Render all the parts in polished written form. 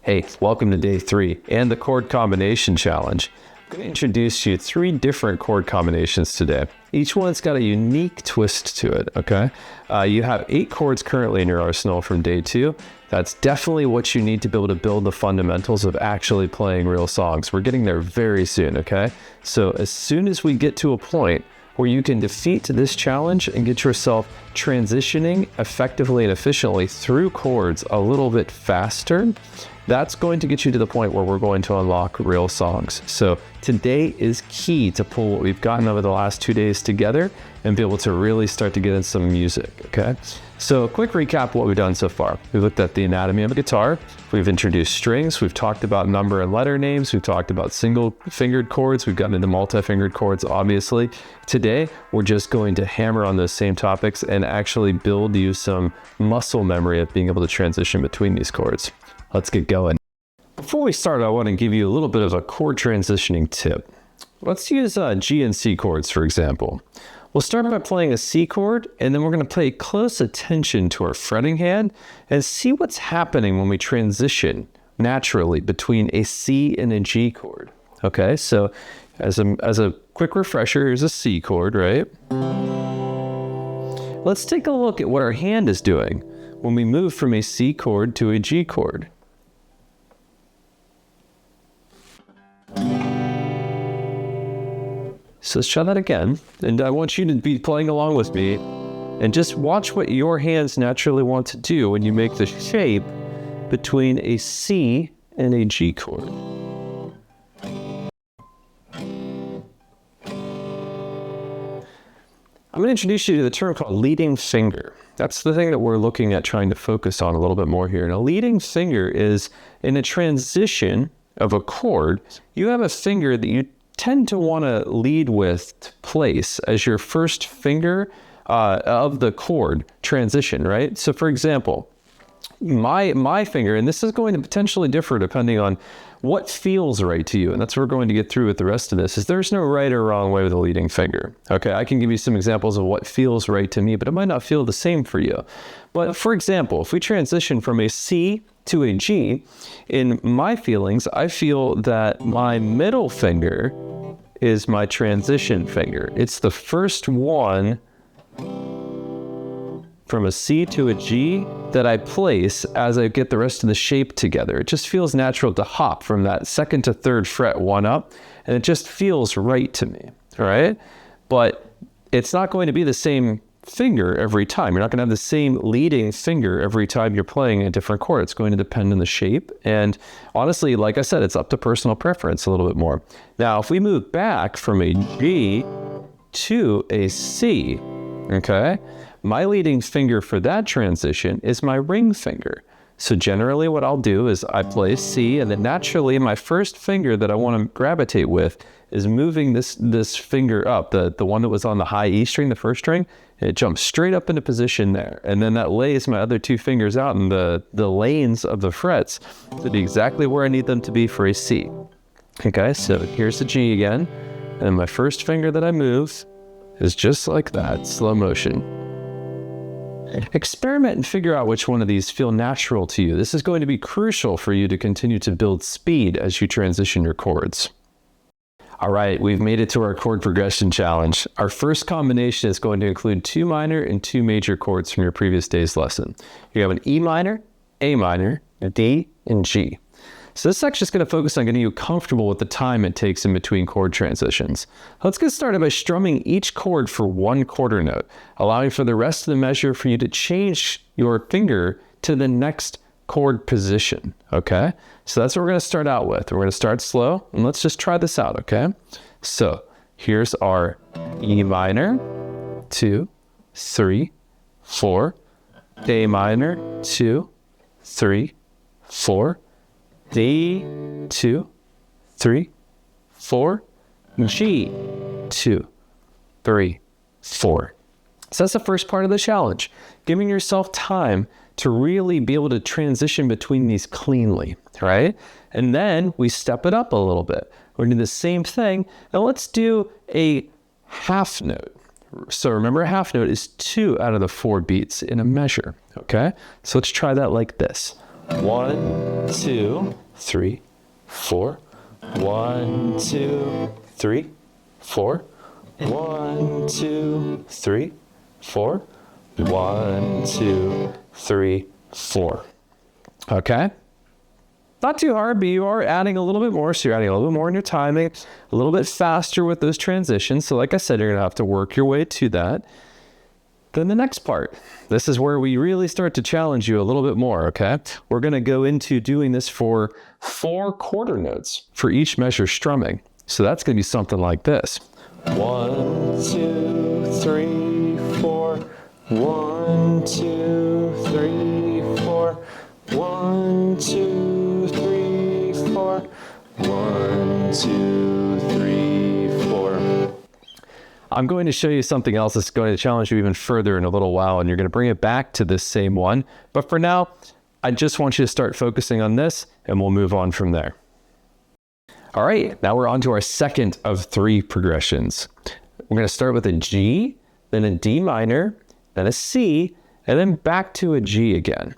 Hey, welcome to day 3 and the chord combination challenge. I'm going to introduce you to 3 different chord combinations today. Each one's got a unique twist to it, okay? You have 8 chords currently in your arsenal from day 2. That's definitely what you need to be able to build the fundamentals of actually playing real songs. We're getting there very soon, okay? So as soon as we get to a point where you can defeat this challenge and get yourself transitioning effectively and efficiently through chords a little bit faster, that's going to get you to the point where we're going to unlock real songs. So today is key to pull what we've gotten over the last 2 days together and be able to really start to get in some music, okay? So a quick recap of what we've done so far. We've looked at the anatomy of a guitar. We've introduced strings. We've talked about number and letter names. We've talked about single fingered chords. We've gotten into multi-fingered chords, obviously. Today, we're just going to hammer on those same topics and actually build you some muscle memory of being able to transition between these chords. Let's get going. Before we start, I want to give you a little bit of a chord transitioning tip. Let's use G and C chords, for example. We'll start by playing a C chord, and then we're going to pay close attention to our fretting hand and see what's happening when we transition naturally between a C and a G chord. Okay, so as a quick refresher, here's a C chord, right? Let's take a look at what our hand is doing when we move from a C chord to a G chord. So let's try that again, and I want you to be playing along with me and just watch what your hands naturally want to do when you make the shape between a C and a G chord. I'm going to introduce you to the term called leading finger. That's the thing that we're looking at trying to focus on a little bit more here. And a leading finger is in a transition of a chord, you have a finger that you tend to want to lead with to place as your first finger of the chord transition, right? So for example, my finger, and this is going to potentially differ depending on what feels right to you, and that's what we're going to get through with the rest of this, is there's no right or wrong way with a leading finger. Okay, I can give you some examples of what feels right to me, but it might not feel the same for you. But for example, if we transition from a C to a G, in my feelings, I feel that my middle finger is my transition finger. It's the first one from a C to a G that I place as I get the rest of the shape together. It just feels natural to hop from that 2nd to 3rd fret one up, and it just feels right to me, all right? But it's not going to be the same finger every time. You're not going to have the same leading finger every time you're playing a different chord. It's going to depend on the shape. And honestly, like I said, it's up to personal preference a little bit more. Now, if we move back from a G to a C, okay, my leading finger for that transition is my ring finger. So generally what I'll do is I play C, and then naturally my first finger that I want to gravitate with is moving this finger up, the one that was on the high E string, the first string, and it jumps straight up into position there. And then that lays my other 2 fingers out in the lanes of the frets to be exactly where I need them to be for a C. Okay, so here's the G again, and my first finger that I move is just like that, slow motion. Experiment and figure out which one of these feel natural to you. This is going to be crucial for you to continue to build speed as you transition your chords. All right, we've made it to our chord progression challenge. Our first combination is going to include 2 minor and 2 major chords from your previous day's lesson. You have an E minor, A minor, a D, and G. So this section is going to focus on getting you comfortable with the time it takes in between chord transitions. Let's get started by strumming each chord for 1 quarter note, allowing for the rest of the measure for you to change your finger to the next chord position, okay? So that's what we're going to start out with. We're going to start slow, and let's just try this out, okay? So here's our E minor, 2, 3, 4, A minor, 2, 3, 4, D, 2, 3, 4, G, 2, 3, 4. So that's the first part of the challenge, giving yourself time to really be able to transition between these cleanly, right? And then we step it up a little bit. We're gonna do the same thing. Now let's do a half note. So remember, a half note is 2 out of the 4 beats in a measure, okay? So let's try that like this. 1, 2, 3, 4. 1, 2, 3, 4. 1, 2, 3, 4. 1, 2, 3, 4. Okay? Not too hard, but you are adding a little bit more. So you're adding a little bit more in your timing, a little bit faster with those transitions. So like I said, you're going to have to work your way to that. Then the next part, this is where we really start to challenge you a little bit more, okay? We're going to go into doing this for 4 quarter notes for each measure strumming. So that's going to be something like this. 1, 2, 3, 4. 1, 2, 3, 4. 1, 2, 3, 4. 1, 2, 3, 4. I'm going to show you something else that's going to challenge you even further in a little while, and you're going to bring it back to this same one. But for now, I just want you to start focusing on this, and we'll move on from there. All right, now we're on to our second of 3 progressions. We're going to start with a G, then a D minor, then a C, and then back to a G again.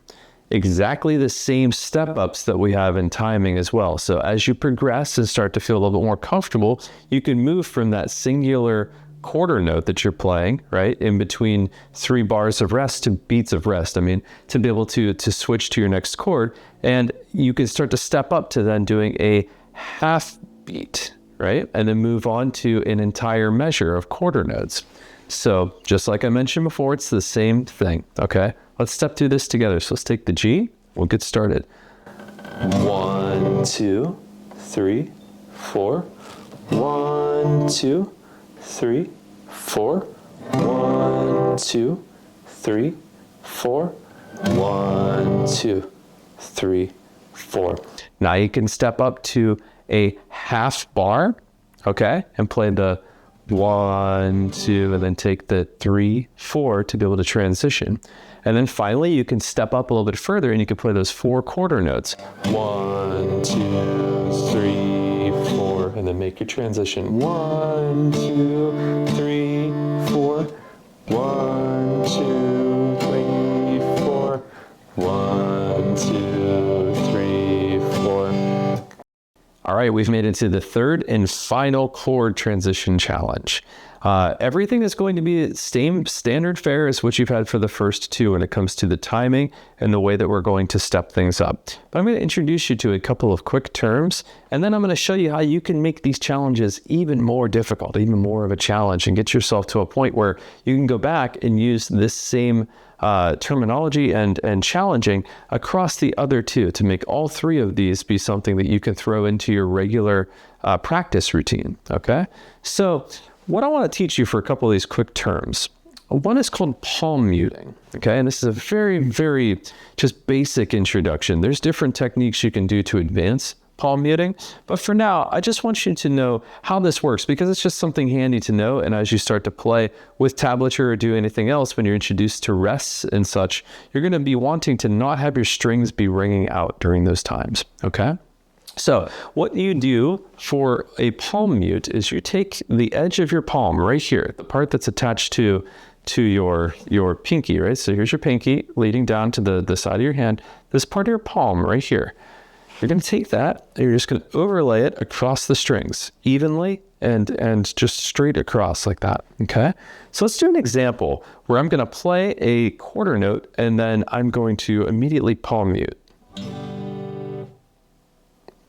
Exactly the same step ups that we have in timing as well. So as you progress and start to feel a little bit more comfortable, you can move from that singular quarter note that you're playing, right, in between 3 bars of rest to beats of rest. I mean, to be able to switch to your next chord, and you can start to step up to then doing a half beat, right, and then move on to an entire measure of quarter notes. So just like I mentioned before, it's the same thing, okay? Let's step through this together. So let's take the G, we'll get started. 1, 2, 3, 4. 1, 2, 3, 4. 1, 2, 3, 4. 1, 2, 3, 4. Now you can step up to a half bar, okay, and play the 1, 2, and then take the 3, 4 to be able to transition. And then finally, you can step up a little bit further and you can play those 4 quarter notes. 1, 2, 3, 4, and then make your transition. 1, 2, 3, 4. 1, 2, 3, 4. 1, 2, 3, 4. All right, we've made it to the third and final chord transition challenge. Everything is going to be the same standard fare as what you've had for the first 2 when it comes to the timing and the way that we're going to step things up. But I'm going to introduce you to a couple of quick terms, and then I'm going to show you how you can make these challenges even more difficult, even more of a challenge, and get yourself to a point where you can go back and use this same terminology and challenging across the other 2 to make all 3 of these be something that you can throw into your regular practice routine, okay? So what I want to teach you for a couple of these quick terms. One is called palm muting, okay? And this is a very, very just basic introduction. There's different techniques you can do to advance palm muting, but for now, I just want you to know how this works because it's just something handy to know. And as you start to play with tablature or do anything else, when you're introduced to rests and such, you're going to be wanting to not have your strings be ringing out during those times, okay? So what you do for a palm mute is you take the edge of your palm right here, the part that's attached to your pinky, right? So here's your pinky leading down to the side of your hand. This part of your palm right here. You're going to take that and you're just going to overlay it across the strings evenly and just straight across like that, okay? So let's do an example where I'm going to play a quarter note and then I'm going to immediately palm mute.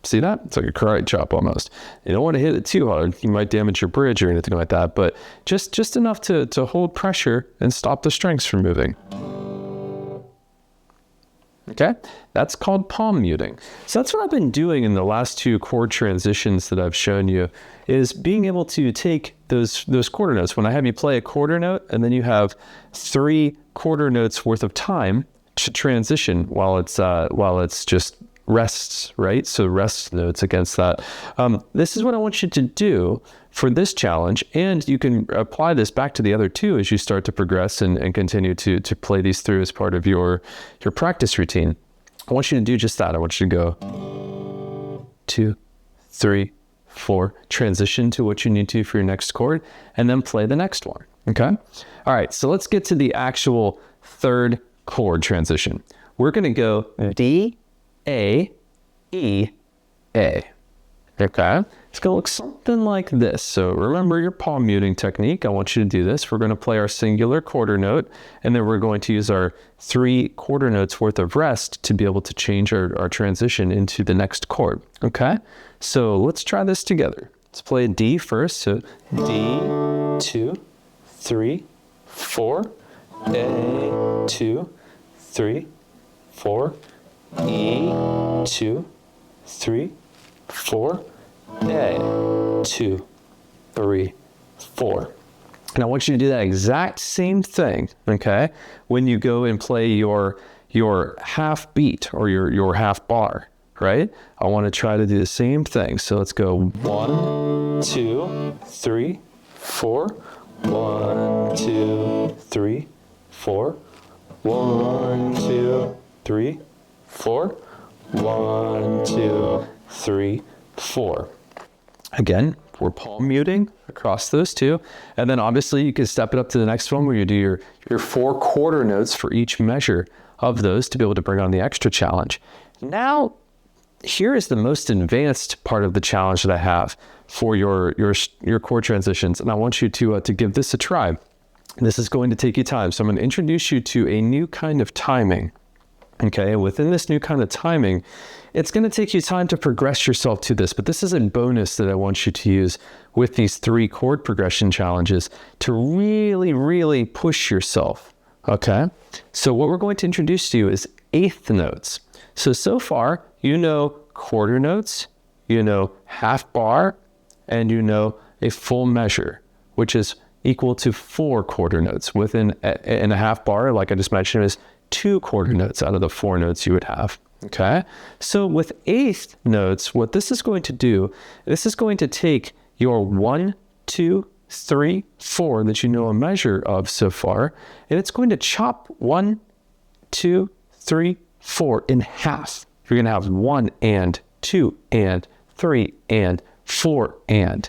See that? It's like a karate chop almost. You don't want to hit it too hard. You might damage your bridge or anything like that, but just enough to hold pressure and stop the strings from moving. Okay? That's called palm muting. So that's what I've been doing in the last 2 chord transitions that I've shown you, is being able to take those quarter notes. When I have you play a quarter note and then you have 3 quarter notes worth of time to transition while it's just rests, right? So rest notes against that. This is what I want you to do for this challenge, and you can apply this back to the other two as you start to progress and continue to play these through as part of your practice routine. I want you to do just that. I want you to go 2, 3, 4, transition to what you need to for your next chord, and then play the next one, okay? All right, so let's get to the actual third chord transition. We're gonna go D, A, E, A, okay? It's gonna look something like this. So remember your palm muting technique. I want you to do this. We're gonna play our singular quarter note, and then we're going to use our 3 quarter notes worth of rest to be able to change our transition into the next chord, okay? So let's try this together. Let's play a D first. So D, 2, 3, 4, A, 2, 3, 4, E, 2, 3, 4, A, 2, 3, 4. And I want you to do that exact same thing, okay? When you go and play your half beat or your half bar, right? I want to try to do the same thing. So let's go 1, 2, 3, 4. 1, 2, 3, 4. 1, 2, 3, 4. 1, 2, 3, 4. Again, we're palm muting across those two. And then obviously you can step it up to the next one where you do your 4 quarter notes for each measure of those to be able to bring on the extra challenge. Now, here is the most advanced part of the challenge that I have for your chord transitions. And I want you to give this a try. This is going to take you time. So I'm going to introduce you to a new kind of timing. Okay, within this new kind of timing, it's going to take you time to progress yourself to this, but this is a bonus that I want you to use with these 3 chord progression challenges to really, really push yourself. Okay, so what we're going to introduce you is 8th notes. So far, you know quarter notes, you know half bar, and you know a full measure, which is equal to 4 quarter notes. Within a half bar, like I just mentioned, is 2 quarter notes out of the 4 notes you would have, okay? So with 8th notes, what this is going to do, this is going to take your 1, 2, 3, 4 that you know a measure of so far, and it's going to chop 1, 2, 3, 4 in half. You're going to have 1 and 2 and 3 and 4 and.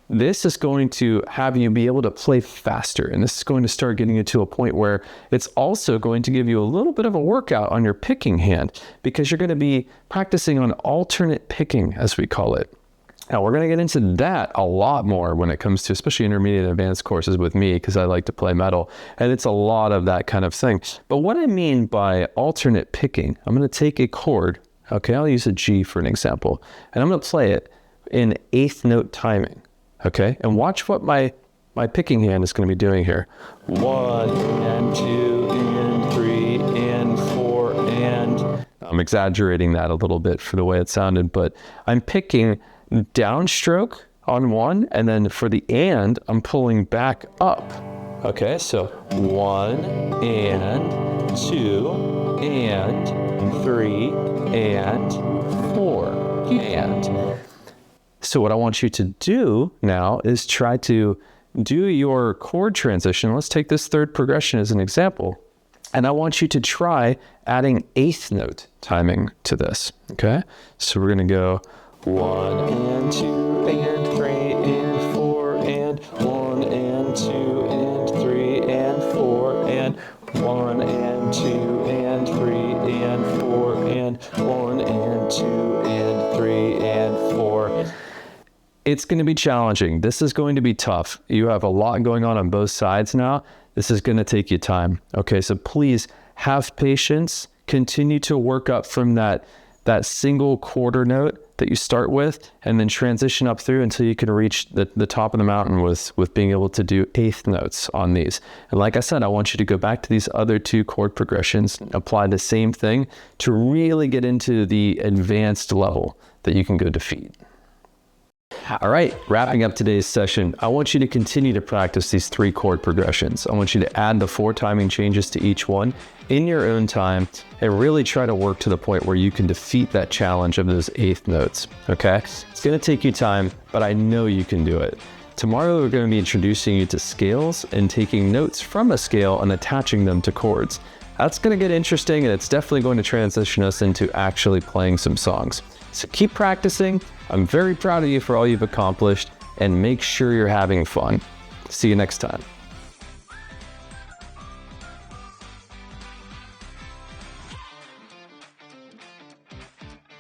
This is going to have you be able to play faster, and this is going to start getting you to a point where it's also going to give you a little bit of a workout on your picking hand, because you're going to be practicing on alternate picking, as we call it. Now, we're going to get into that a lot more when it comes to especially intermediate and advanced courses with me, because I like to play metal, and it's a lot of that kind of thing. But what I mean by alternate picking, I'm going to take a chord, okay, I'll use a G for an example, and I'm going to play it in 8th note timing. Okay, and watch what my picking hand is going to be doing here. 1 and 2 and 3 and 4 and... I'm exaggerating that a little bit for the way it sounded, but I'm picking downstroke on 1, and then for the and, I'm pulling back up. Okay, so 1 and 2 and 3 and 4 and... So what I want you to do now is try to do your chord transition. Let's take this 3rd progression as an example. And I want you to try adding 8th note timing to this, okay? So we're gonna go 1 and 2 and 3 and 4 and 1 and 2 and 3 and 4 and 1 and 2 and 3 and 4 and 1 and 2 and 3 and 4. It's going to be challenging. This is going to be tough. You have a lot going on both sides now. This is going to take you time. Okay, so please have patience. Continue to work up from that single quarter note that you start with, and then transition up through until you can reach the top of the mountain with being able to do 8th notes on these. And like I said, I want you to go back to these other 2 chord progressions, apply the same thing to really get into the advanced level that you can go defeat. All right, wrapping up today's session, I want you to continue to practice these 3 chord progressions. I want you to add the 4 timing changes to each one in your own time and really try to work to the point where you can defeat that challenge of those 8th notes, okay? It's gonna take you time, but I know you can do it. Tomorrow, we're gonna be introducing you to scales and taking notes from a scale and attaching them to chords. That's gonna get interesting, and it's definitely going to transition us into actually playing some songs. So keep practicing. I'm very proud of you for all you've accomplished, and make sure you're having fun. See you next time.